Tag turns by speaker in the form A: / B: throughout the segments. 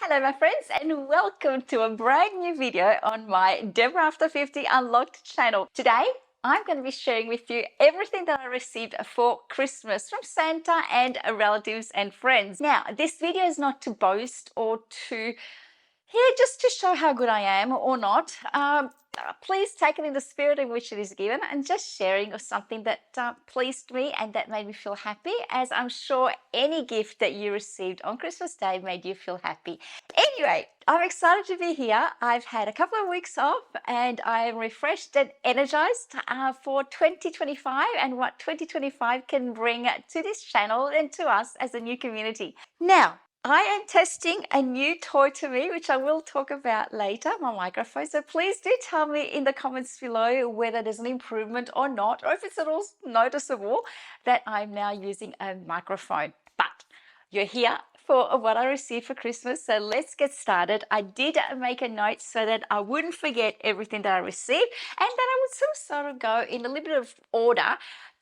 A: Hello my friends and welcome to a brand new video on my Deborah After 50 Unlocked channel. Today I'm going to be sharing with you everything that I received for Christmas from Santa and relatives and friends. Now this video is not to boast or to just to show how good I am or not. Please take it in the spirit in which it is given and just sharing of something that pleased me and that made me feel happy, as I'm sure any gift that you received on Christmas Day made you feel happy. Anyway, I'm excited to be here. I've had a couple of weeks off and I am refreshed and energized for 2025 and what 2025 can bring to this channel and to us as a new community. Now, I am testing a new toy to me, which I will talk about later, my microphone. So please do tell me in the comments below whether there's an improvement or not, or if it's at all noticeable that I'm now using a microphone. But you're here for what I received for Christmas, so let's get started. I did make a note so that I wouldn't forget everything that I received and that I would sort of go in a little bit of order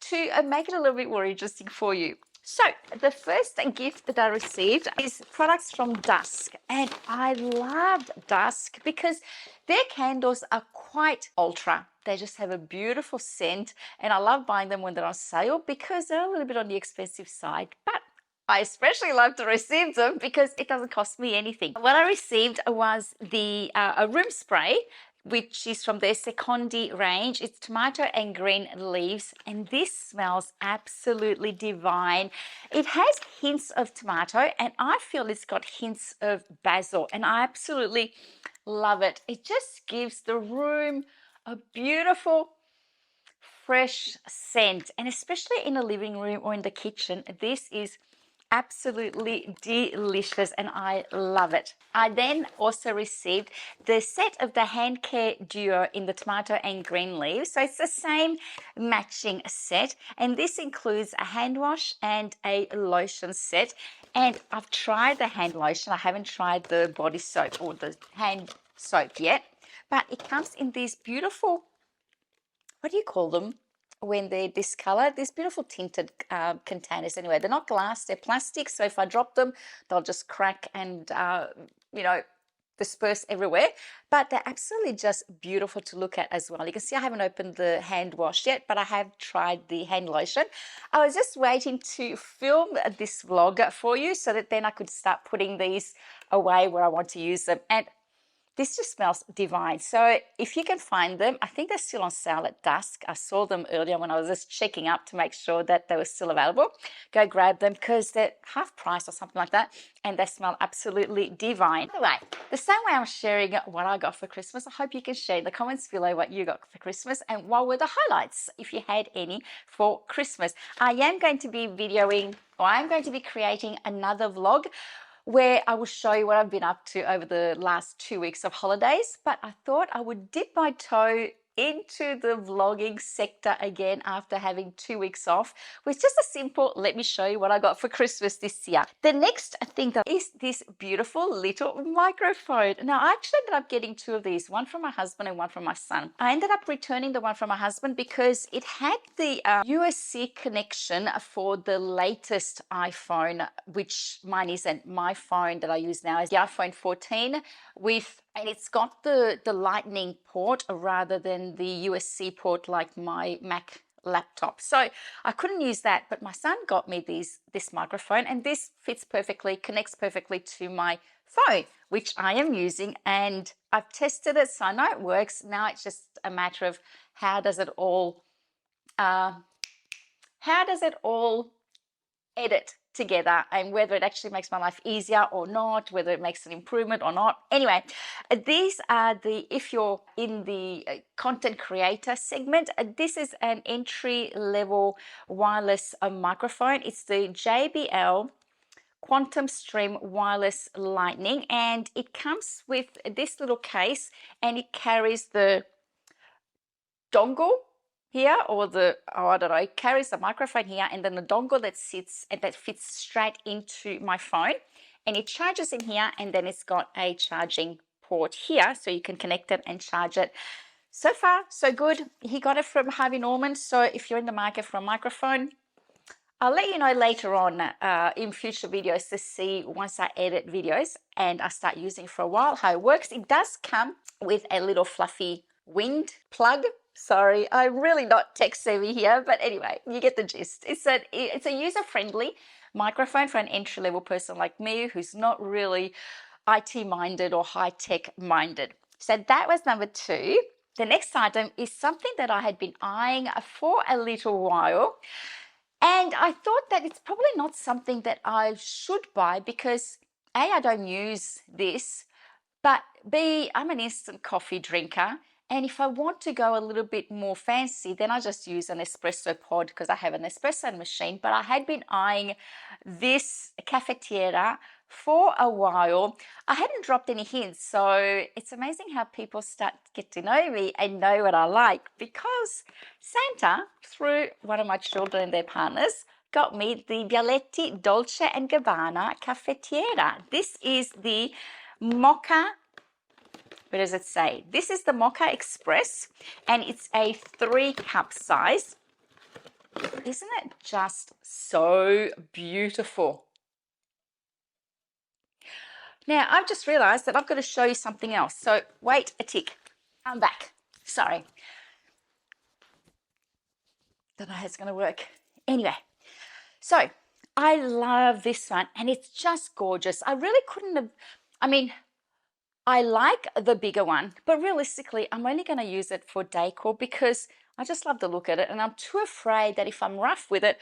A: to make it a little bit more interesting for you. So the first gift that I received is products from Dusk, and I loved Dusk because their candles are quite ultra. They just have a beautiful scent, and I love buying them when they're on sale because they're a little bit on the expensive side, but I especially love to receive them because it doesn't cost me anything. What I received was a room spray, which is from their Secondi range. It's tomato and green leaves, and this smells absolutely divine. It has hints of tomato, and I feel it's got hints of basil, and I absolutely love it. It just gives the room a beautiful fresh scent, and especially in the living room or in the kitchen, this is absolutely delicious and I love it. I then also received the set of the hand care duo in the tomato and green leaves. So it's the same matching set, and this includes a hand wash and a lotion set. And I've tried the hand lotion. I haven't tried the body soap or the hand soap yet, but it comes in these beautiful, what do you call them when they're this color? These beautiful tinted containers. Anyway, they're not glass, they're plastic, so if I drop them they'll just crack and disperse everywhere, but they're absolutely just beautiful to look at as well. You can see I haven't opened the hand wash yet, but I have tried the hand lotion. I was just waiting to film this vlog for you so that then I could start putting these away where I want to use them, and this just smells divine. So if you can find them, I think they're still on sale at Dusk. I saw them earlier when I was just checking up to make sure that they were still available. Go grab them because they're half price or something like that, and they smell absolutely divine. Anyway, the same way I'm sharing what I got for Christmas, I hope you can share in the comments below what you got for Christmas and what were the highlights, if you had any, for Christmas. I am going to be videoing, or I'm going to be creating another vlog where I will show you what I've been up to over the last 2 weeks of holidays, but I thought I would dip my toe into the vlogging sector again after having 2 weeks off with just a simple let me show you what I got for Christmas this year. The next thing though is this beautiful little microphone. Now I actually ended up getting two of these, one from my husband and one from my son. I ended up returning the one from my husband because it had the USB-C connection for the latest iPhone, which mine isn't. My phone that I use now is the iPhone 14 and it's got the lightning port rather than the USB-C port like my Mac laptop. So I couldn't use that, but my son got me this microphone, and this fits perfectly, connects perfectly to my phone, which I am using, and I've tested it, so I know it works. Now it's just a matter of how does it all edit together, and whether it actually makes my life easier or not, whether it makes an improvement or not. Anyway, these are if you're in the content creator segment, this is an entry level wireless microphone. It's the JBL Quantum Stream Wireless Lightning, and it comes with this little case, and it carries the dongle here, or I don't know, it carries the microphone here and then the dongle that sits and that fits straight into my phone, and it charges in here, and then it's got a charging port here so you can connect it and charge it. So far so good. He got it from Harvey Norman, so if you're in the market for a microphone, I'll let you know later on in future videos to see once I edit videos and I start using it for a while how it works. It does come with a little fluffy wind plug. Sorry, I'm really not tech savvy here, but anyway, you get the gist. It's a user-friendly microphone for an entry-level person like me who's not really IT minded or high-tech minded. So that was number 2. The next item is something that I had been eyeing for a little while. And I thought that it's probably not something that I should buy because A, I don't use this, but B, I'm an instant coffee drinker. And if I want to go a little bit more fancy, then I just use an espresso pod because I have an espresso machine. But I had been eyeing this cafetiera for a while. I hadn't dropped any hints, so it's amazing how people start to get to know me and know what I like because Santa, through one of my children and their partners, got me the Bialetti Dolce & Gabbana cafetiera. This is the mocha. What does it say? This is the Mocha Express and it's a 3-cup size. Isn't it just so beautiful? Now, I've just realized that I've got to show you something else. So wait a tick. I'm back. Sorry. Don't know how it's going to work. Anyway, so I love this one and it's just gorgeous. I really couldn't have, I like the bigger one, but realistically, I'm only going to use it for decor because I just love the look at it and I'm too afraid that if I'm rough with it,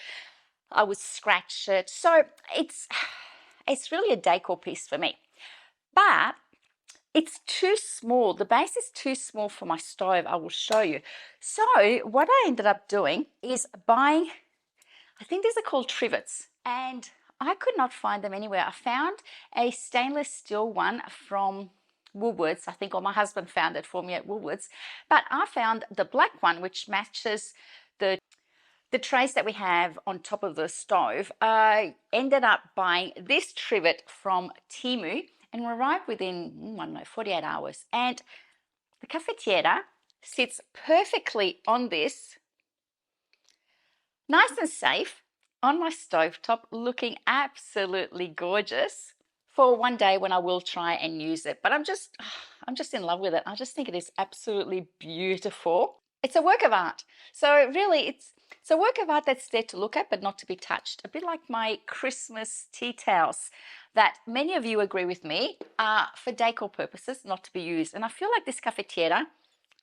A: I would scratch it. So it's really a decor piece for me, but it's too small. The base is too small for my stove. I will show you. So what I ended up doing is buying, I think these are called trivets, and I could not find them anywhere. I found a stainless steel one from Woolworths, I think, or my husband found it for me at Woolworths, but I found the black one which matches the trays that we have on top of the stove. I ended up buying this trivet from Temu and arrived within, I don't know, 48 hours. And the cafetiera sits perfectly on this, nice and safe, on my stovetop, looking absolutely gorgeous for one day when I will try and use it. But I'm just in love with it. I just think it is absolutely beautiful. It's a work of art. So really, it's a work of art that's there to look at but not to be touched. A bit like my Christmas tea towels that many of you agree with me are for decor purposes, not to be used. And I feel like this cafetiera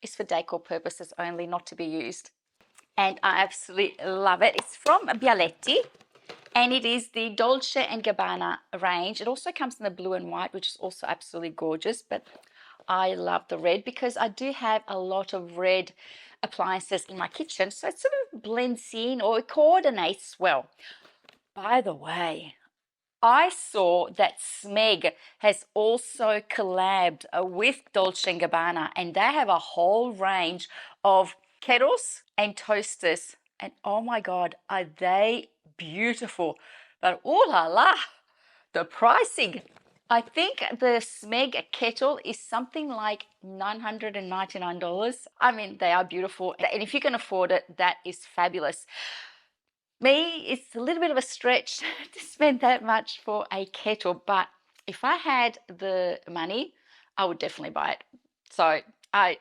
A: is for decor purposes only, not to be used. And I absolutely love it. It's from Bialetti and it is the Dolce & Gabbana range. It also comes in the blue and white, which is also absolutely gorgeous, but I love the red because I do have a lot of red appliances in my kitchen, so it sort of blends in or it coordinates well. By the way, I saw that Smeg has also collabed with Dolce & Gabbana and they have a whole range of kettles and toasters, and oh my god, are they beautiful. But oh la la, the pricing. I think the Smeg kettle is something like $999. I mean, they are beautiful, and if you can afford it, that is fabulous. Me, it's a little bit of a stretch to spend that much for a kettle, but if I had the money, I would definitely buy it. So I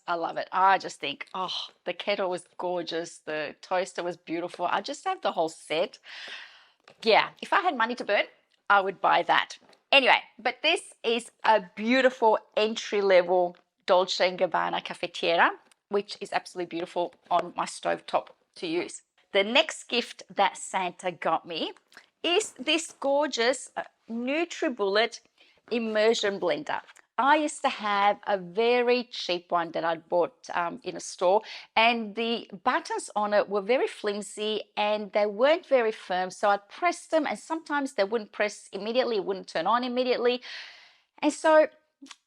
A: love it. I just think, oh, the kettle was gorgeous. The toaster was beautiful. I just have the whole set. Yeah, if I had money to burn, I would buy that. Anyway, but this is a beautiful entry-level Dolce & Gabbana cafetiera, which is absolutely beautiful on my stovetop to use. The next gift that Santa got me is this gorgeous Nutribullet immersion blender. I used to have a very cheap one that I'd bought in a store, and the buttons on it were very flimsy and they weren't very firm, so I'd press them and sometimes they wouldn't press immediately, it wouldn't turn on immediately. And so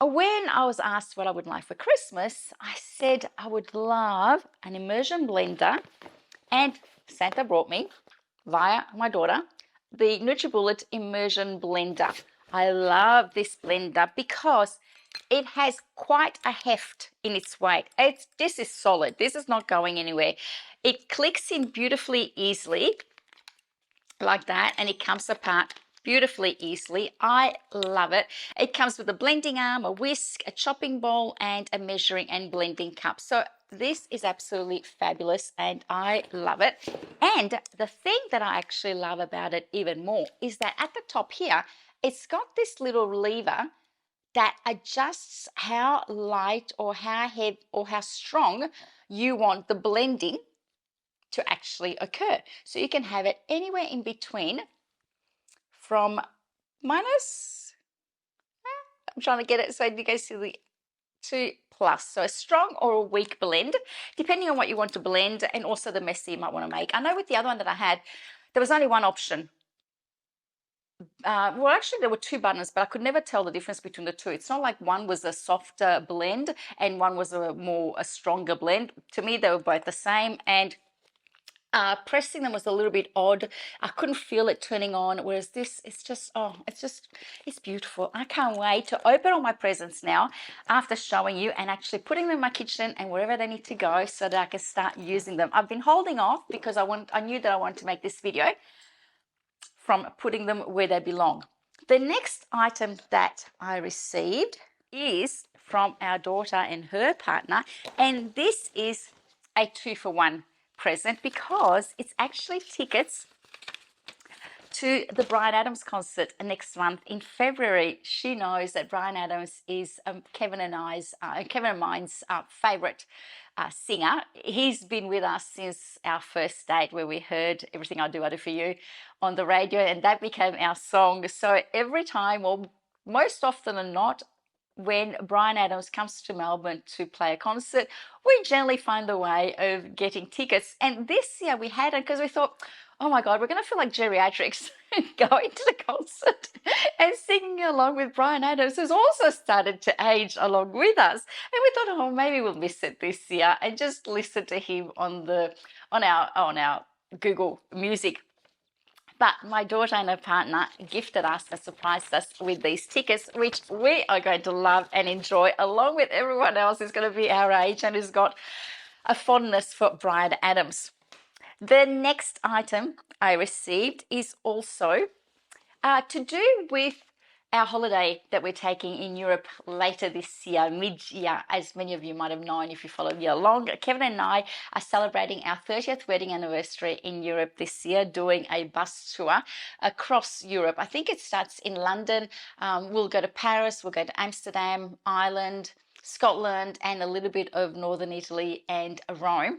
A: when I was asked what I would like for Christmas, I said I would love an immersion blender, and Santa brought me, via my daughter, the Nutribullet immersion blender. I love this blender because it has quite a heft in its weight. This is solid. This is not going anywhere. It clicks in beautifully easily. like that, and it comes apart beautifully easily. I love it. It comes with a blending arm, a whisk, a chopping bowl, and a measuring and blending cup. So this is absolutely fabulous and I love it. And the thing that I actually love about it even more is that at the top here, it's got this little lever that adjusts how light or how heavy or how strong you want the blending to actually occur. So you can have it anywhere in between from minus, I'm trying to get it so you guys see the, to plus. So a strong or a weak blend, depending on what you want to blend and also the mess that you might want to make. I know with the other one that I had, there was only one option. Well, actually, there were two buttons, but I could never tell the difference between the two. It's not like one was a softer blend and one was a stronger blend. To me, they were both the same, and pressing them was a little bit odd. I couldn't feel it turning on, whereas this, it's just, oh, it's beautiful. I can't wait to open all my presents now after showing you and actually putting them in my kitchen and wherever they need to go so that I can start using them. I've been holding off because I knew that I wanted to make this video from putting them where they belong. The next item that I received is from our daughter and her partner, and this is a 2-for-1 present because it's actually tickets to the Bryan Adams concert next month in February. She knows that Bryan Adams is Kevin and mine's favorite singer. He's been with us since our first date where we heard Everything I Do For You on the radio, and that became our song. So every time, or most often than not, when Bryan Adams comes to Melbourne to play a concert, we generally find a way of getting tickets. And this year we had it because we thought, oh my God, we're going to feel like geriatrics going to the concert and singing along with Bryan Adams, who's also started to age along with us. And we thought, oh, maybe we'll miss it this year and just listen to him on our Google Music. But my daughter and her partner gifted us and surprised us with these tickets, which we are going to love and enjoy, along with everyone else who's going to be our age and who's got a fondness for Bryan Adams. The next item I received is also to do with our holiday that we're taking in Europe later this year, mid-year. As many of you might have known if you followed me along, Kevin and I are celebrating our 30th wedding anniversary in Europe this year, doing a bus tour across Europe. I think it starts in London. We'll go to Paris, we'll go to Amsterdam, Ireland, Scotland, and a little bit of northern Italy and Rome.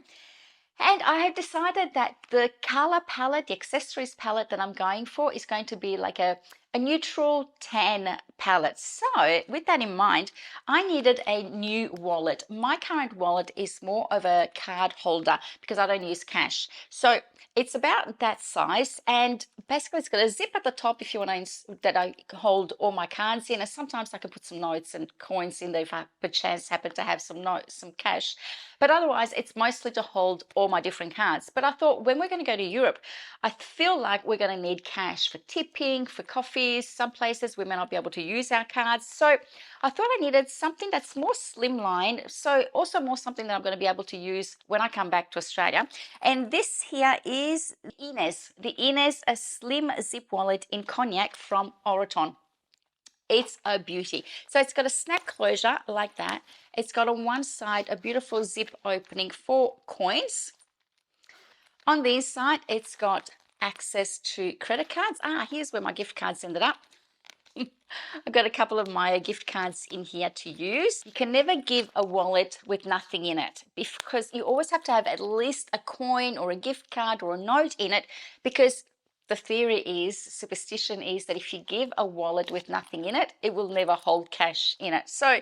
A: And I have decided that the color palette, the accessories palette that I'm going for is going to be like a neutral tan palette. So with that in mind, I needed a new wallet. My current wallet is more of a card holder because I don't use cash. So it's about that size, and basically it's got a zip at the top if you want to, that I hold all my cards in, and sometimes I can put some notes and coins in there if I perchance happen to have some notes, some cash. But otherwise it's mostly to hold all my different cards. But I thought when we're going to go to Europe, I feel like we're going to need cash for tipping, for coffees. Some places we may not be able to use our cards. So I thought I needed something that's more slimline, so also more something that I'm going to be able to use when I come back to Australia. And this here is the Inez, a slim zip wallet in cognac from Oroton. It's a beauty. So it's got a snap closure like that. It's got on one side a beautiful zip opening for coins. On the inside, it's got access to credit cards. Here's where my gift cards ended up. I've got a couple of my gift cards in here to use. You can never give a wallet with nothing in it because you always have to have at least a coin or a gift card or a note in it, because the theory is, superstition is, that if you give a wallet with nothing in it, it will never hold cash in it. So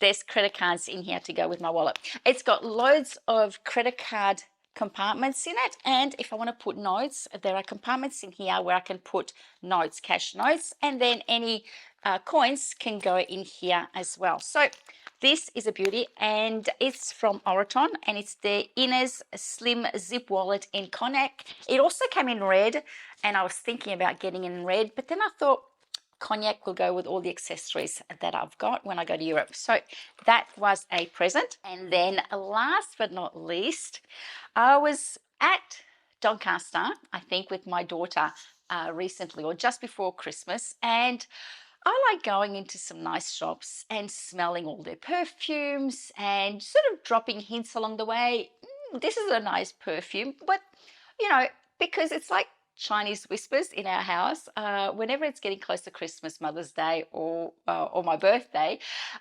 A: there's credit cards in here to go with my wallet. It's got loads of credit card compartments in it, and if I want to put notes, there are compartments in here where I can put notes, cash notes, and then any coins can go in here as well. So this is a beauty, and it's from Oroton, and it's the Inez Slim Zip Wallet in cognac. It also came in red, and I was thinking about getting in red, but then I thought cognac will go with all the accessories that I've got when I go to Europe. So that was a present. And then last but not least, I was at Doncaster, I think, with my daughter recently or just before Christmas, and I like going into some nice shops and smelling all their perfumes and sort of dropping hints along the way. This is a nice perfume, but you know, because it's like Chinese whispers in our house. Whenever it's getting close to Christmas, Mother's Day, or my birthday,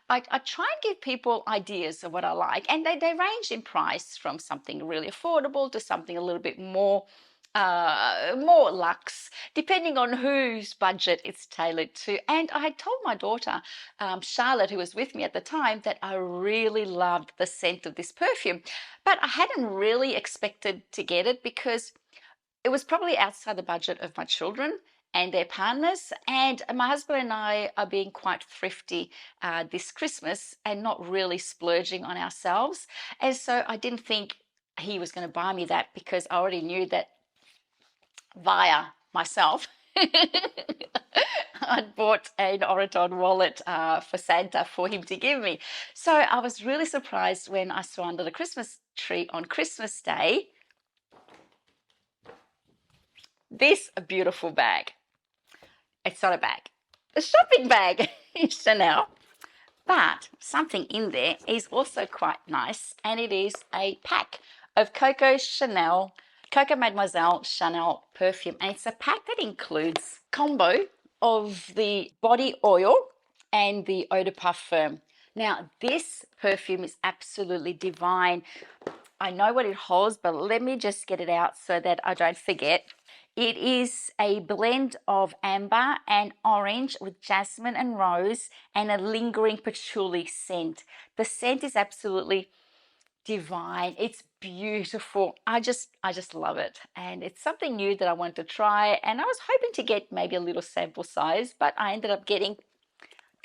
A: I try and give people ideas of what I like, and they range in price from something really affordable to something a little bit more luxe, depending on whose budget it's tailored to. And I had told my daughter, Charlotte, who was with me at the time, that I really loved the scent of this perfume, but I hadn't really expected to get it because it was probably outside the budget of my children and their partners. And my husband and I are being quite thrifty this Christmas and not really splurging on ourselves. And so I didn't think he was going to buy me that because I already knew that via myself. I'd bought an Oroton wallet for Santa for him to give me. So I was really surprised when I saw under the Christmas tree on Christmas Day this beautiful bag. It's not a bag, a shopping bag in Chanel. But something in there is also quite nice, and it is a pack of Coco Mademoiselle Chanel perfume, and it's a pack that includes combo of the body oil and the eau de parfum. Now, this perfume is absolutely divine. I know what it holds, but let me just get it out so that I don't forget. It is a blend of amber and orange with jasmine and rose and a lingering patchouli scent. The scent is absolutely divine. It's beautiful. I just love it, and it's something new that I wanted to try, and I was hoping to get maybe a little sample size, but I ended up getting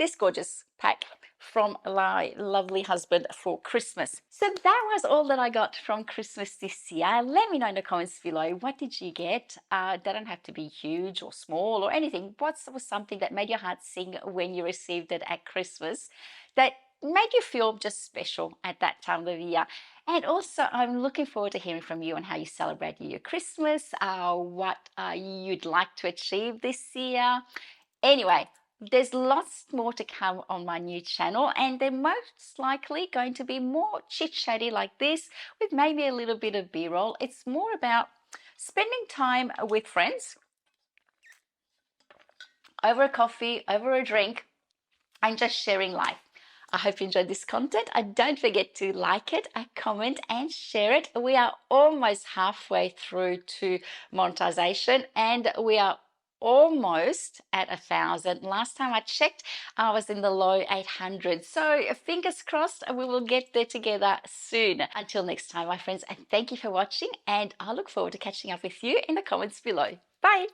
A: this gorgeous pack from my lovely husband for Christmas. So that was all that I got from Christmas this year. Let me know in the comments below, what did you get? They don't have to be huge or small or anything. What was something that made your heart sing when you received it at Christmas, that made you feel just special at that time of the year? And also, I'm looking forward to hearing from you on how you celebrate your Christmas, what you'd like to achieve this year. Anyway, there's lots more to come on my new channel, and they're most likely going to be more chit-chatty like this with maybe a little bit of B-roll. It's more about spending time with friends over a coffee, over a drink, and just sharing life. I hope you enjoyed this content. Don't forget to like it, comment, and share it. We are almost halfway through to monetization, and we are almost at 1,000. Last time I checked, I was in the low 800s. So fingers crossed, we will get there together soon. Until next time, my friends, and thank you for watching, and I look forward to catching up with you in the comments below. Bye.